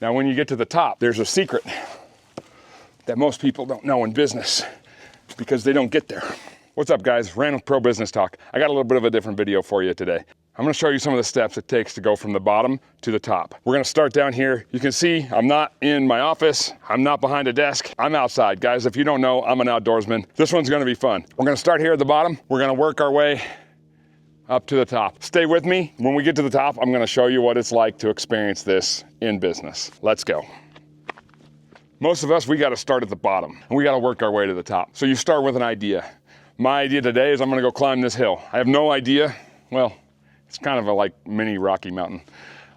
Now, when you get to the top, there's a secret that most people don't know in business because they don't get there. What's up, guys? Random Pro Business Talk. I got a little bit of a different video for you today. I'm gonna show you some of the steps it takes to go from the bottom to the top. We're gonna start down here. You can see I'm not in my office. I'm not behind a desk. I'm outside. Guys, if you don't know, I'm an outdoorsman. This one's gonna be fun. We're gonna start here at the bottom. We're gonna work our way up to the top. Stay with me. When we get to the top, I'm gonna show you what it's like to experience this in business. Let's go. Most of us, we gotta start at the bottom and we gotta work our way to the top. So you start with an idea. My idea today is I'm gonna go climb this hill. I have no idea, well, it's kind of a like mini Rocky Mountain.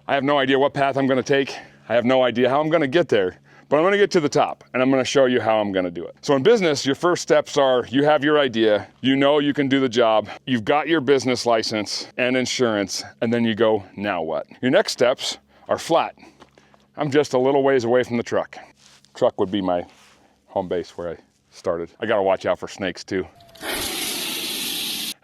I have no idea what path I'm gonna take. I have no idea how I'm gonna get there, but I'm gonna get to the top and I'm gonna show you how I'm gonna do it. So in business, your first steps are you have your idea, you know you can do the job, you've got your business license and insurance, and then you go, now what? Your next steps are flat. I'm just a little ways away from the truck. Truck would be my home base where I started. I gotta watch out for snakes too.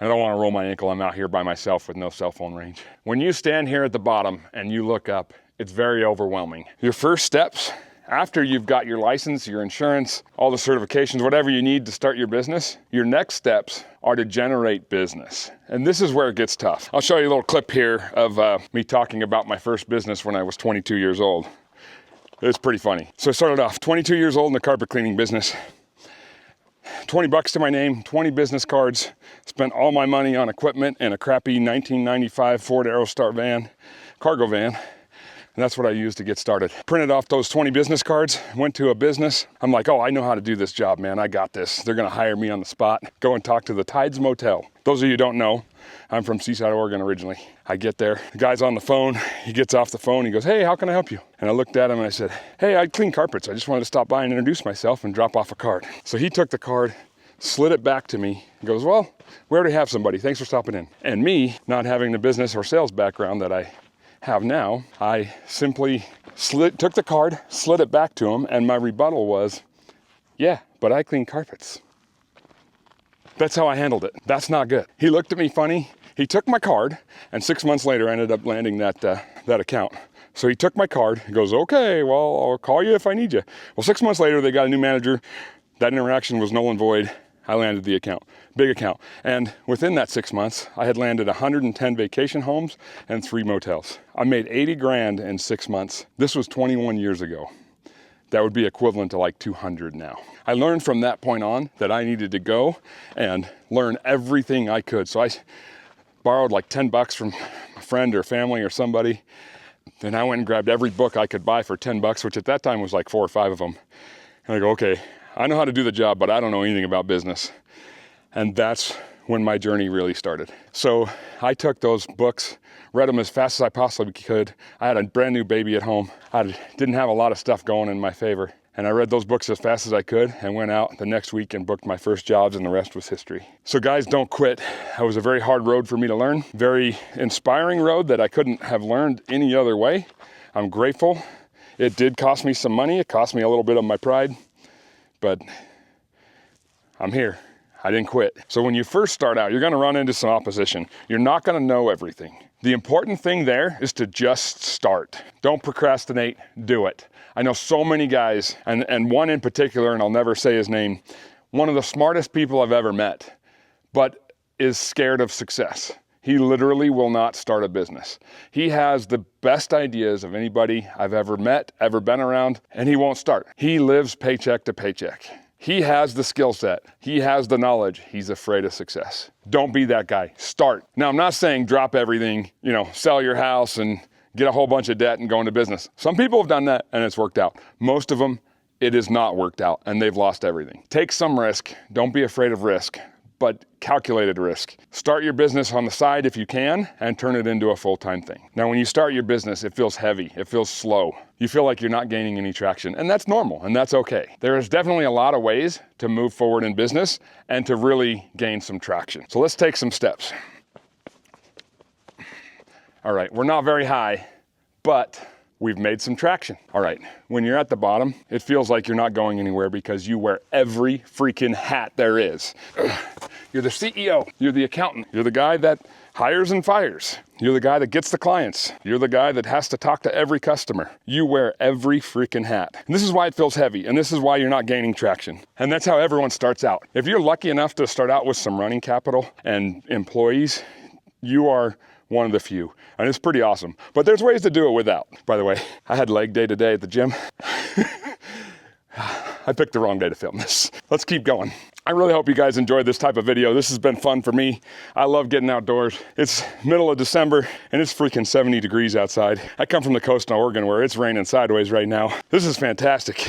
I don't want to roll my ankle. I'm out here by myself with no cell phone range. When you stand here at the bottom and you look up, it's very overwhelming. Your first steps, after you've got your license, your insurance, all the certifications, whatever you need to start your business, your next steps are to generate business. And this is where it gets tough. I'll show you a little clip here of me talking about my first business when I was 22 years old. It's pretty funny. So I started off 22 years old in the carpet cleaning business. 20 bucks to my name, 20 business cards, spent all my money on equipment and a crappy 1995 Ford Aerostar van, cargo van, and that's what I used to get started. Printed off those 20 business cards, went to a business. I'm like, oh, I know how to do this job, man. I got this. They're gonna hire me on the spot. Go and talk to the Tides Motel. Those of you who don't know, I'm from Seaside, Oregon originally. I get there, the guy's on the phone, he gets off the phone, he goes, hey, how can I help you? And I looked at him and I said, hey, I clean carpets. I just wanted to stop by and introduce myself and drop off a card. So he took the card, slid it back to me, he goes, well, we already have somebody, thanks for stopping in. And me, not having the business or sales background that I have now, I simply took the card, slid it back to him, and my rebuttal was, yeah, but I clean carpets. That's how I handled it. That's not good. He looked at me funny. He took my card, and 6 months later, I ended up landing that account. So he took my card. He goes, okay, well, I'll call you if I need you. Well, 6 months later, they got a new manager. That interaction was null and void. I landed the account, big account. And within that 6 months, I had landed 110 vacation homes and 3 motels. I made 80 grand in 6 months. This was 21 years ago. That would be equivalent to like 200 now. I learned from that point on that I needed to go and learn everything I could. So I borrowed like 10 bucks from a friend or family or somebody. Then I went and grabbed every book I could buy for 10 bucks, which at that time was like 4 or 5 of them. And I go, okay, I know how to do the job, but I don't know anything about business. And that's when my journey really started. So I took those books, read them as fast as I possibly could. I had a brand new baby at home. I didn't have a lot of stuff going in my favor. And I read those books as fast as I could and went out the next week and booked my first jobs, and the rest was history. So guys, don't quit. It was a very hard road for me to learn. Very inspiring road that I couldn't have learned any other way. I'm grateful. It did cost me some money. It cost me a little bit of my pride, but I'm here. I didn't quit. So when you first start out, you're gonna run into some opposition. You're not gonna know everything. The important thing there is to just start. Don't procrastinate, do it. I know so many guys, and one in particular, and I'll never say his name, one of the smartest people I've ever met, but is scared of success. He literally will not start a business. He has the best ideas of anybody I've ever met, ever been around, and he won't start. He lives paycheck to paycheck. He has the skill set. He has the knowledge. He's afraid of success. Don't be that guy. Start. Now, I'm not saying drop everything, sell your house and get a whole bunch of debt and go into business. Some people have done that and it's worked out. Most of them, it has not worked out and they've lost everything. Take some risk. Don't be afraid of risk, but calculated risk. Start your business on the side if you can and turn it into a full-time thing. Now, when you start your business, it feels heavy. It feels slow. You feel like you're not gaining any traction, and that's normal, and that's okay. There is definitely a lot of ways to move forward in business and to really gain some traction. So let's take some steps. All right, we're not very high, but we've made some traction. All right, when you're at the bottom, it feels like you're not going anywhere because you wear every freaking hat there is. You're the CEO, you're the accountant, you're the guy that hires and fires. You're the guy that gets the clients. You're the guy that has to talk to every customer. You wear every freaking hat. And this is why it feels heavy, and this is why you're not gaining traction. And that's how everyone starts out. If you're lucky enough to start out with some running capital and employees, you are one of the few, and it's pretty awesome. But there's ways to do it without. By the way, I had leg day today at the gym. I picked the wrong day to film this. Let's keep going. I really hope you guys enjoyed this type of video. This has been fun for me. I love getting outdoors. It's middle of December and it's freaking 70 degrees outside. I come from the coast in Oregon where it's raining sideways right now. This is fantastic.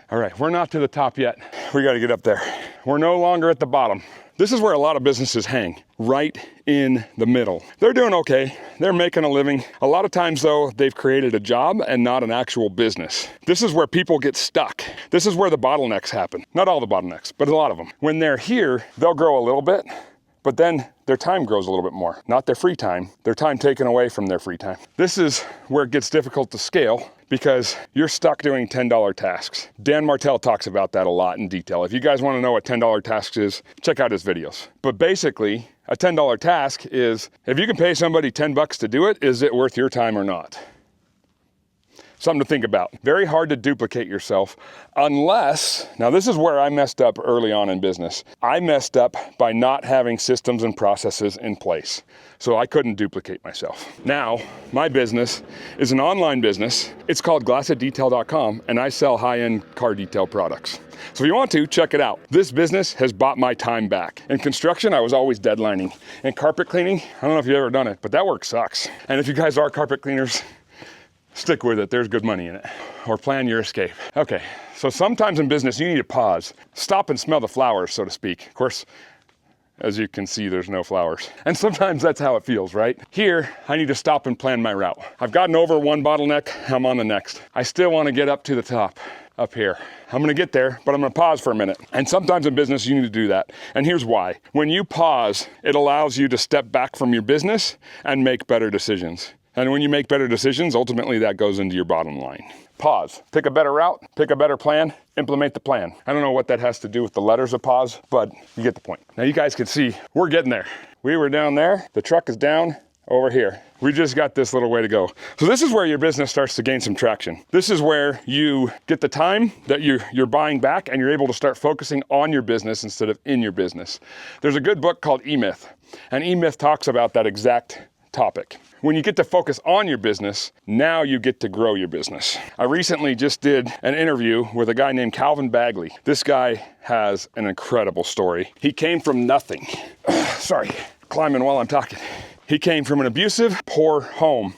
All right, we're not to the top yet. We got to get up there. We're no longer at the bottom. This is where a lot of businesses hang, right in the middle. They're doing okay. They're making a living. A lot of times though, they've created a job and not an actual business. This is where people get stuck. This is where the bottlenecks happen. Not all the bottlenecks, but a lot of them. When they're here, they'll grow a little bit, but then their time grows a little bit more. Not their free time, their time taken away from their free time. This is where it gets difficult to scale because you're stuck doing $10 tasks. Dan Martell talks about that a lot in detail. If you guys want to know what $10 tasks is, check out his videos. But basically, a $10 task is, if you can pay somebody 10 bucks to do it, is it worth your time or not? Something to think about. Very hard to duplicate yourself unless, now this is where I messed up early on in business. I messed up by not having systems and processes in place. So I couldn't duplicate myself. Now, my business is an online business. It's called GlassitDetail.com and I sell high-end car detail products. So if you want to, check it out. This business has bought my time back. In construction, I was always deadlining. In carpet cleaning, I don't know if you've ever done it, but that work sucks. And if you guys are carpet cleaners, stick with it, there's good money in it. Or plan your escape. Okay, so sometimes in business you need to pause. Stop and smell the flowers, so to speak. Of course, as you can see, there's no flowers. And sometimes that's how it feels, right? Here, I need to stop and plan my route. I've gotten over one bottleneck, I'm on the next. I still want to get up to the top, up here. I'm gonna get there, but I'm gonna pause for a minute. And sometimes in business, you need to do that. And here's why. When you pause, it allows you to step back from your business and make better decisions. And when you make better decisions, ultimately that goes into your bottom line. Pause, pick a better route, pick a better plan, implement the plan. I don't know what that has to do with the letters of pause, but you get the point. Now you guys can see, we're getting there. We were down there, the truck is down over here. We just got this little way to go. So this is where your business starts to gain some traction. This is where you get the time that you're buying back and you're able to start focusing on your business instead of in your business. There's a good book called E-Myth, and E-Myth talks about that exact topic. When you get to focus on your business, now you get to grow your business. I recently just did an interview with a guy named Calvin Bagley. This guy has an incredible story. He came from nothing. Sorry, climbing while I'm talking. He came from an abusive, poor home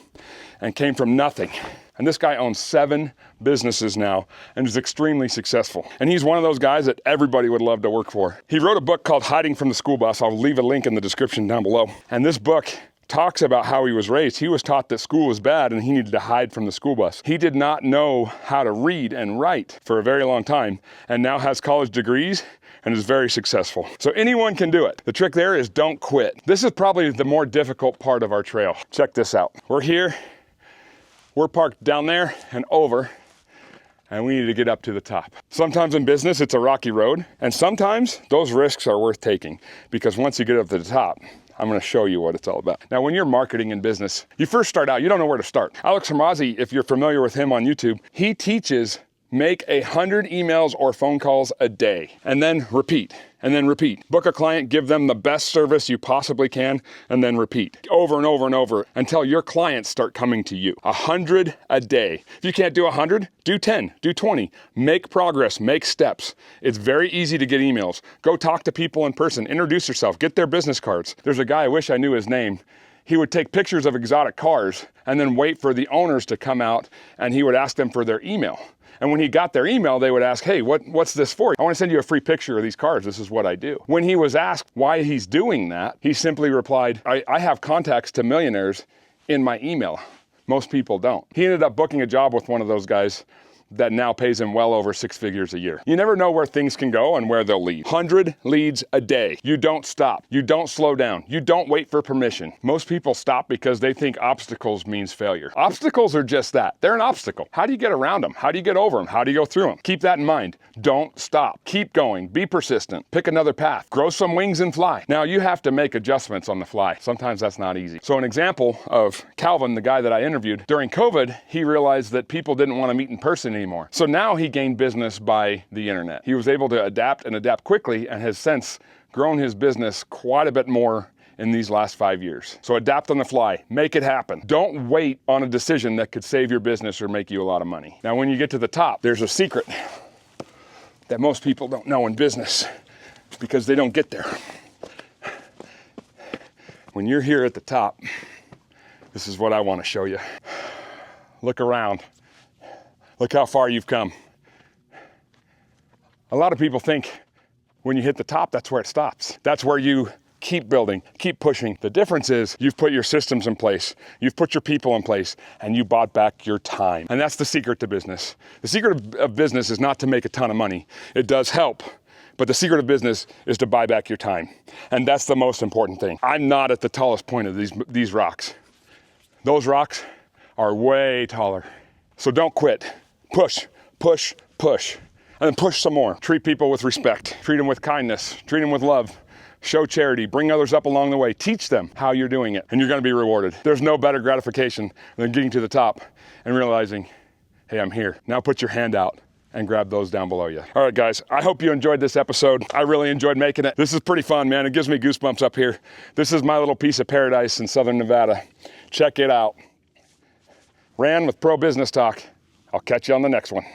and came from nothing. And this guy owns 7 businesses now and is extremely successful. And he's one of those guys that everybody would love to work for. He wrote a book called Hiding from the School Bus. I'll leave a link in the description down below. And this book talks about how he was raised. He was taught that school was bad and he needed to hide from the school bus. He did not know how to read and write for a very long time and now has college degrees and is very successful. So anyone can do it. The trick there is don't quit. This is probably the more difficult part of our trail. Check this out. We're here, we're parked down there and over, and we need to get up to the top. Sometimes in business, it's a rocky road, and sometimes those risks are worth taking because once you get up to the top, I'm gonna show you what it's all about. Now, when you're marketing in business, you first start out, you don't know where to start. Alex Hormozi, if you're familiar with him on YouTube, he teaches make 100 emails or phone calls a day and then repeat. And then repeat. Book a client, give them the best service you possibly can, and then repeat. Over and over and over until your clients start coming to you. 100 a day. If you can't do 100, do 10, do 20. Make progress, make steps. It's very easy to get emails. Go talk to people in person, introduce yourself, get their business cards. There's a guy, I wish I knew his name. He would take pictures of exotic cars and then wait for the owners to come out and he would ask them for their email. And when he got their email, they would ask, hey, what's this for? I want to send you a free picture of these cars. This is what I do. When he was asked why he's doing that, he simply replied, I have contacts to millionaires in my email. Most people don't. He ended up booking a job with one of those guys that now pays him well over 6 figures a year. You never know where things can go and where they'll lead. 100 leads a day. You don't stop. You don't slow down. You don't wait for permission. Most people stop because they think obstacles means failure. Obstacles are just that. They're an obstacle. How do you get around them? How do you get over them? How do you go through them? Keep that in mind. Don't stop. Keep going. Be persistent. Pick another path. Grow some wings and fly. Now, you have to make adjustments on the fly. Sometimes that's not easy. So an example of Calvin, the guy that I interviewed, during COVID, he realized that people didn't want to meet in person anymore. So now he gained business by the internet. He was able to adapt and adapt quickly and has since grown his business quite a bit more in these last 5 years. So adapt on the fly, make it happen. Don't wait on a decision that could save your business or make you a lot of money. Now, when you get to the top, there's a secret that most people don't know in business because they don't get there. When you're here at the top, this is what I want to show you. Look around. Look how far you've come. A lot of people think when you hit the top, that's where it stops. That's where you keep building, keep pushing. The difference is you've put your systems in place, you've put your people in place, and you bought back your time. And that's the secret to business. The secret of business is not to make a ton of money. It does help, but the secret of business is to buy back your time. And that's the most important thing. I'm not at the tallest point of these rocks. Those rocks are way taller. So don't quit. Push, push, push. And then push some more. Treat people with respect. Treat them with kindness. Treat them with love. Show charity. Bring others up along the way. Teach them how you're doing it. And you're going to be rewarded. There's no better gratification than getting to the top and realizing, hey, I'm here. Now put your hand out and grab those down below you. All right, guys, I hope you enjoyed this episode. I really enjoyed making it. This is pretty fun, man. It gives me goosebumps up here. This is my little piece of paradise in Southern Nevada. Check it out. Ran with Pro Business Talk. I'll catch you on the next one.